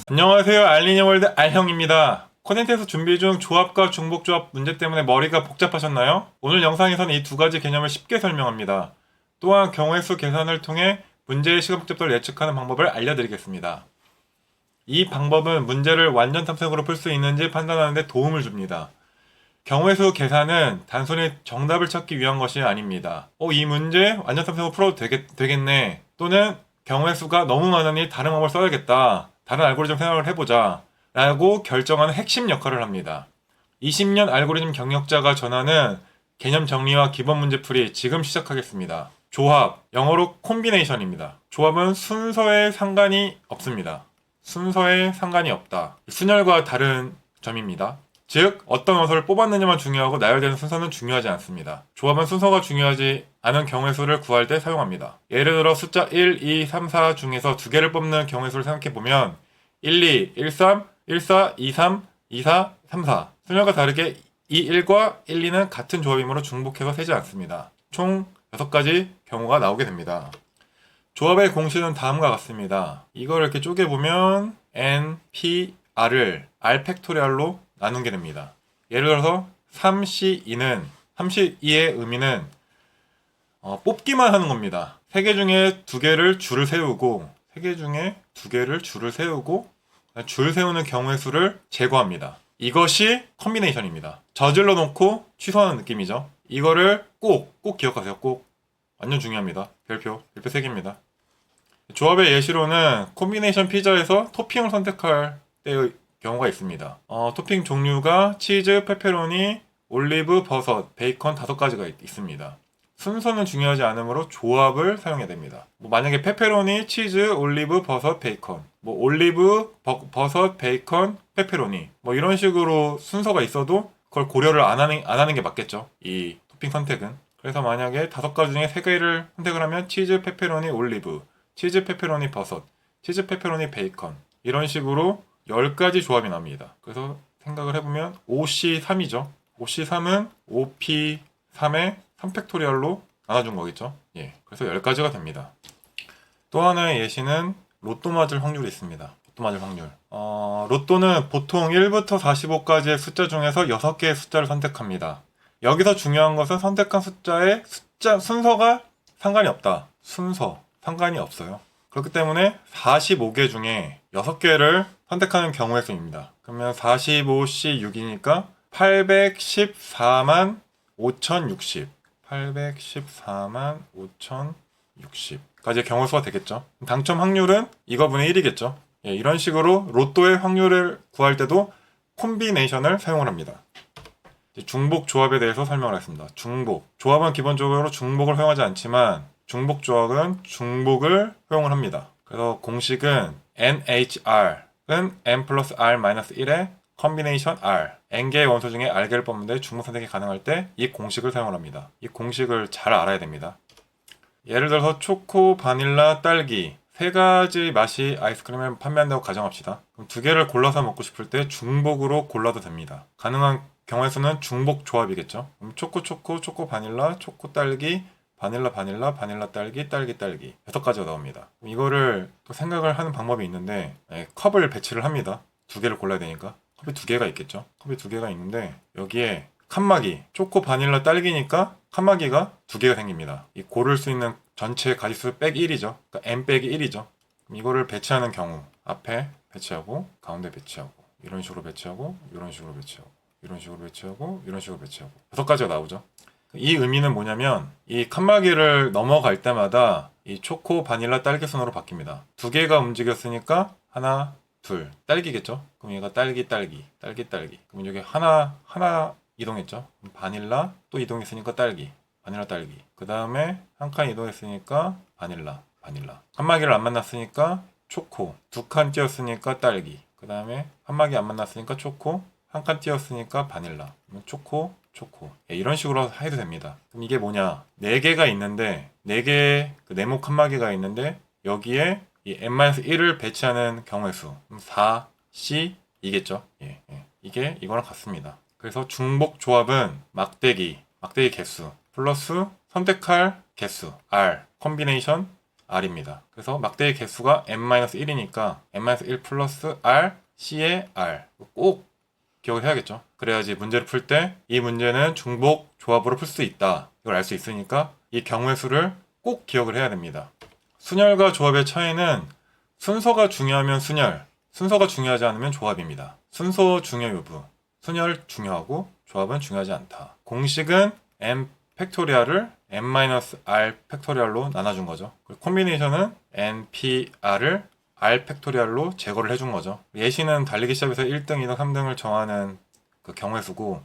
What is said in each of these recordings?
안녕하세요. 알리니월드 알형입니다. 콘텐츠에서 준비 중 조합과 중복조합 문제 때문에 머리가 복잡하셨나요? 오늘 영상에서는 이 두 가지 개념을 쉽게 설명합니다. 또한 경우의 수 계산을 통해 문제의 시간 복잡도를 예측하는 방법을 알려드리겠습니다. 이 방법은 문제를 완전 탐색으로 풀 수 있는지 판단하는 데 도움을 줍니다. 경우의 수 계산은 단순히 정답을 찾기 위한 것이 아닙니다. 이 문제 완전 탐색으로 풀어도 되겠네. 또는 경우의 수가 너무 많으니 다른 방법을 써야겠다. 다른 알고리즘 생각을 해보자. 라고 결정하는 핵심 역할을 합니다. 20년 알고리즘 경력자가 전하는 개념 정리와 기본 문제풀이 지금 시작하겠습니다. 조합, 영어로 콤비네이션입니다. 조합은 순서에 상관이 없습니다. 순서에 상관이 없다. 순열과 다른 점입니다. 즉 어떤 원소를 뽑았느냐만 중요하고 나열되는 순서는 중요하지 않습니다. 조합은 순서가 중요하지 않은 경우의 수를 구할 때 사용합니다. 예를 들어 숫자 1, 2, 3, 4 중에서 두 개를 뽑는 경우의 수를 생각해보면 1, 2, 1, 3, 1, 4, 2, 3, 2, 4, 3, 4 순열과 다르게 2, 1과 1, 2는 같은 조합이므로 중복해서 세지 않습니다. 총 6가지 경우가 나오게 됩니다. 조합의 공식은 다음과 같습니다. 이걸 이렇게 쪼개보면 n, p, r을 r 팩토리얼로 나누게 됩니다. 예를 들어서 3C2는 3C2의 의미는 뽑기만 하는 겁니다. 3개 중에 2개를 줄을 세우고 3개 중에 2개를 줄을 세우고 줄 세우는 경우의 수를 제거합니다. 이것이 컨비네이션입니다. 저질러 놓고 취소하는 느낌이죠. 이거를 꼭 기억하세요. 꼭. 완전 중요합니다. 별표 3개입니다. 조합의 예시로는 콤비네이션 피자에서 토핑을 선택할 때의 경우가 있습니다. 토핑 종류가 치즈, 페페로니, 올리브, 버섯, 베이컨 5가지가 있습니다. 순서는 중요하지 않으므로 조합을 사용해야 됩니다. 만약에 페페로니, 치즈, 올리브, 버섯, 베이컨 올리브, 버섯, 베이컨, 페페로니 이런 식으로 순서가 있어도 그걸 고려를 안 하는 게 맞겠죠. 이 토핑 선택은. 그래서 만약에 5가지 중에 3개를 선택을 하면 치즈, 페페로니, 올리브, 치즈, 페페로니, 버섯, 치즈, 페페로니, 베이컨 이런 식으로 10가지 조합이 납니다. 그래서 생각을 해보면 OC3이죠. OC3은 OP3의 3팩토리얼로 나눠준 거겠죠. 예, 그래서 10가지가 됩니다. 또 하나의 예시는 로또 맞을 확률이 있습니다. 로또 맞을 확률. 로또는 보통 1부터 45까지의 숫자 중에서 6개의 숫자를 선택합니다. 여기서 중요한 것은 선택한 숫자의 순서가 상관이 없다. 순서, 상관이 없어요. 그렇기 때문에 45개 중에 6개를 선택하는 경우의 수입니다. 그러면 45C 6이니까 814만 5060. 814만 5060까지의 경우의 수가 되겠죠. 당첨 확률은 이거분의 1이겠죠. 예, 이런 식으로 로또의 확률을 구할 때도 콤비네이션을 사용을 합니다. 중복 조합에 대해서 설명을 하겠습니다. 중복. 조합은 기본적으로 중복을 허용하지 않지만 중복 조합은 중복을 허용을 합니다. 그래서 공식은 NHR은 N 플러스 R 마이너스 1의 컨비네이션 R. N개의 원소 중에 R개를 뽑는데 중복 선택이 가능할 때 이 공식을 사용을 합니다. 이 공식을 잘 알아야 됩니다. 예를 들어서 초코, 바닐라, 딸기 3가지 맛이 아이스크림을 판매한다고 가정합시다. 그럼 2개를 골라서 먹고 싶을 때 중복으로 골라도 됩니다. 가능한 경우의 수는 중복 조합이겠죠. 그럼 초코, 초코, 바닐라, 초코, 딸기, 바닐라, 바닐라, 딸기, 딸기, 딸기 6가지가 나옵니다. 이거를 또 생각을 하는 방법이 있는데 컵을 배치를 합니다. 2개를 골라야 되니까 컵이 2개가 있겠죠. 컵이 2개가 있는데 여기에 칸막이 초코, 바닐라, 딸기니까 칸막이가 2개가 생깁니다. 이 고를 수 있는 전체 가지수 백 1이죠. 그러니까 n 빼기 1이죠. 이거를 배치하는 경우 앞에 배치하고 가운데 배치하고 이런 식으로 배치하고 이런 식으로 배치하고 이런 식으로 배치하고 이런 식으로 배치하고 6가지가 나오죠. 이 의미는 뭐냐면 이 칸막이를 넘어갈 때마다 이 초코, 바닐라, 딸기 순으로 바뀝니다. 2개가 움직였으니까 하나, 둘 딸기겠죠. 그럼 얘가 딸기. 그럼 여기 하나 이동했죠. 바닐라 또 이동했으니까 딸기. 바닐라, 딸기. 그 다음에 한 칸 이동했으니까 바닐라. 칸막이를 안 만났으니까 초코. 2칸 띄었으니까 딸기. 그 다음에 칸막이 안 만났으니까 초코. 한 칸 띄었으니까 바닐라. 초코. 예, 이런 식으로 해도 됩니다. 그럼 이게 뭐냐? 4개가 있는데 4개의 그 네모 칸막이가 있는데 여기에 이 n-1을 배치하는 경우의 수 4C2겠죠. 예. 이게 이거랑 같습니다. 그래서 중복 조합은 막대기 개수 플러스 선택할 개수 R 컨비네이션 R입니다. 그래서 막대의 개수가 n-1이니까 n-1 플러스 R, C의 R. 꼭 기억을 해야겠죠. 그래야지 문제를 풀 때 이 문제는 중복 조합으로 풀 수 있다. 이걸 알 수 있으니까 이 경우의 수를 꼭 기억을 해야 됩니다. 순열과 조합의 차이는 순서가 중요하면 순열, 순서가 중요하지 않으면 조합입니다. 순서 중요 여부, 순열 중요하고 조합은 중요하지 않다. 공식은 n 팩토리얼을 n-r 팩토리얼로 나눠준 거죠. 그리고 콤비네이션은 npr을 r 팩토리얼로 제거를 해준 거죠. 예시는 달리기 시합에서 1등, 2등, 3등을 정하는 그 경우의 수고,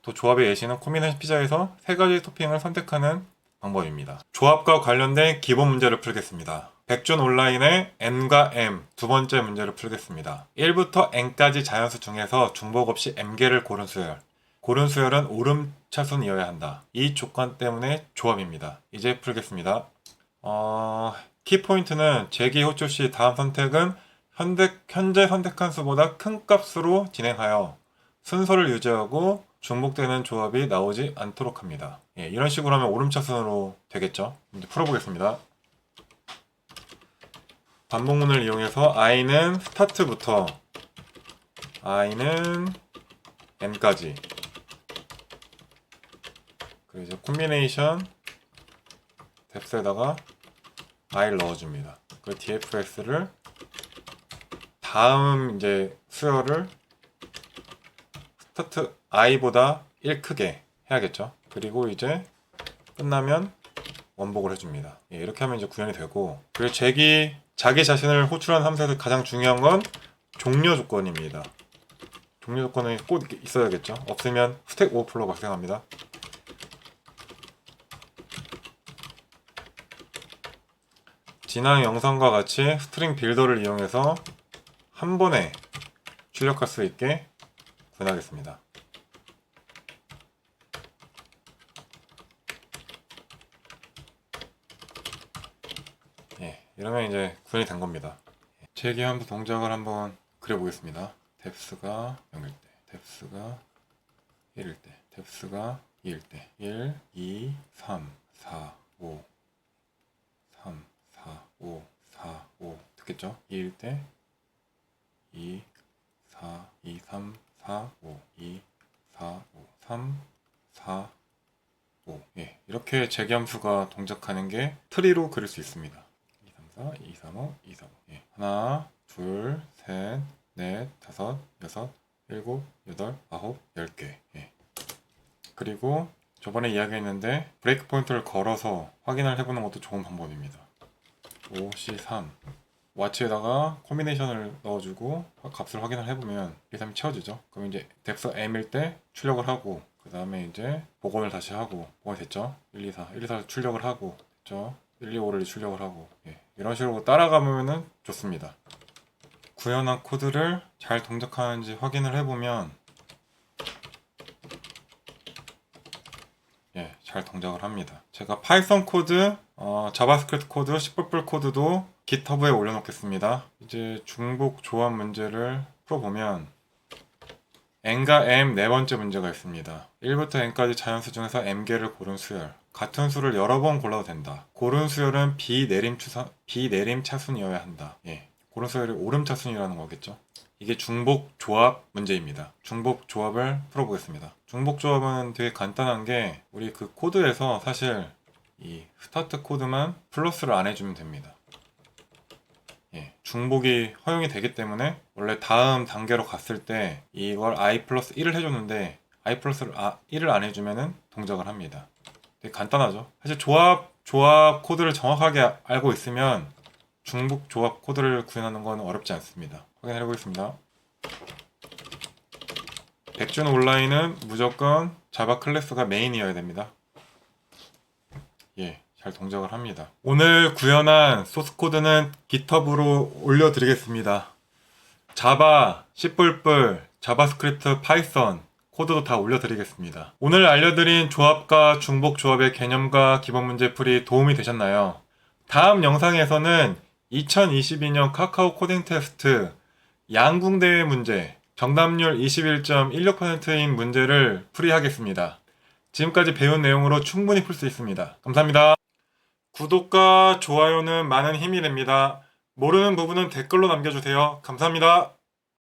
또 조합의 예시는 콤비네이션 피자에서 세 가지 토핑을 선택하는 방법입니다. 조합과 관련된 기본 문제를 풀겠습니다. 백준 온라인의 n과 m 두 번째 문제를 풀겠습니다. 1부터 n까지 자연수 중에서 중복 없이 m개를 고른 수열. 고른 수열은 오름차순이어야 한다. 이 조건 때문에 조합입니다. 이제 풀겠습니다. 키포인트는 제기 호출 시 다음 선택은 현재 선택한 수보다 큰 값으로 진행하여 순서를 유지하고 중복되는 조합이 나오지 않도록 합니다. 예, 이런 식으로 하면 오름차순으로 되겠죠. 이제 풀어보겠습니다. 반복문을 이용해서 i는 스타트부터 i는 n까지, 그리고 이제 콤비네이션 뎁스에다가 i를 넣어줍니다. 그리고 dfx를 다음 이제 수열을 스타트 i보다 1 크게 해야겠죠. 그리고 이제 끝나면 원복을 해줍니다. 예, 이렇게 하면 이제 구현이 되고, 그리고 자기 자신을 호출한 함수에서 가장 중요한 건 종료 조건입니다. 종료 조건이 꼭 있어야겠죠. 없으면 스택 오버플로우 발생합니다. 지난 영상과 같이 스트링 빌더를 이용해서 한 번에 출력할 수 있게 구현하겠습니다. 예, 이러면 이제 구현이 된 겁니다. 재기함수 동작을 한번 그려보겠습니다. 뎁스가 0일 때, 뎁스가 1일 때, 뎁스가 2일 때, 1, 2, 3, 4, 5, 3, 4, 5, 4, 5 됐겠죠? 2일 때 2, 4, 2, 3, 4, 5, 2, 4, 5, 3, 4, 5. 예, 이렇게 재기함수가 동작하는 게 트리로 그릴 수 있습니다. 2, 3, 4, 2, 3, 5, 2, 3, 5. 예. 하나, 둘, 셋, 넷, 다섯, 여섯, 일곱, 여덟, 아홉, 10개. 예. 그리고 저번에 이야기했는데 브레이크 포인트를 걸어서 확인을 해보는 것도 좋은 방법입니다. 5, C, 3 와치에다가 콤비네이션을 넣어주고 값을 확인을 해보면 1, 3이 채워지죠. 그럼 이제 뎁스 M일 때 출력을 하고, 그 다음에 이제 복원을 다시 하고, 복원이 됐죠. 1, 2, 4, 1, 2, 4 출력을 하고, 됐죠. 1, 2, 5를 출력을 하고, 예. 이런 식으로 따라가면 좋습니다. 구현한 코드를 잘 동작하는지 확인을 해보면, 예, 잘 동작을 합니다. 제가 파이썬 코드, 자바스크립트 코드, C++ 코드도 깃허브에 올려놓겠습니다. 이제 중복 조합 문제를 풀어보면 n과 m 네 번째 문제가 있습니다. 1부터 n까지 자연수 중에서 m개를 고른 수열. 같은 수를 여러 번 골라도 된다. 고른 수열은 비내림 차순이어야 한다. 예, 고른 수열이 오름차순이라는 거겠죠. 이게 중복 조합 문제입니다. 중복 조합을 풀어보겠습니다. 중복 조합은 되게 간단한 게, 우리 그 코드에서 사실 이 스타트 코드만 플러스를 안 해주면 됩니다. 예, 중복이 허용이 되기 때문에 원래 다음 단계로 갔을 때 이걸 i 플러스 1을 해줬는데 i 플러스 1을 안 해주면은 동작을 합니다. 되게 간단하죠. 사실 조합 코드를 정확하게 알고 있으면 중복 조합 코드를 구현하는 건 어렵지 않습니다. 확인해 보겠습니다. 백준 온라인은 무조건 자바 클래스가 메인이어야 됩니다. 예, 잘 동작을 합니다. 오늘 구현한 소스 코드는 깃허브로 올려드리겠습니다. 자바, C++, 자바스크립트, 파이썬 코드도 다 올려드리겠습니다. 오늘 알려드린 조합과 중복 조합의 개념과 기본 문제 풀이 도움이 되셨나요? 다음 영상에서는 2022년 카카오 코딩 테스트 양궁대회 문제, 정답률 21.16%인 문제를 풀이하겠습니다. 지금까지 배운 내용으로 충분히 풀 수 있습니다. 감사합니다. 구독과 좋아요는 많은 힘이 됩니다. 모르는 부분은 댓글로 남겨주세요. 감사합니다.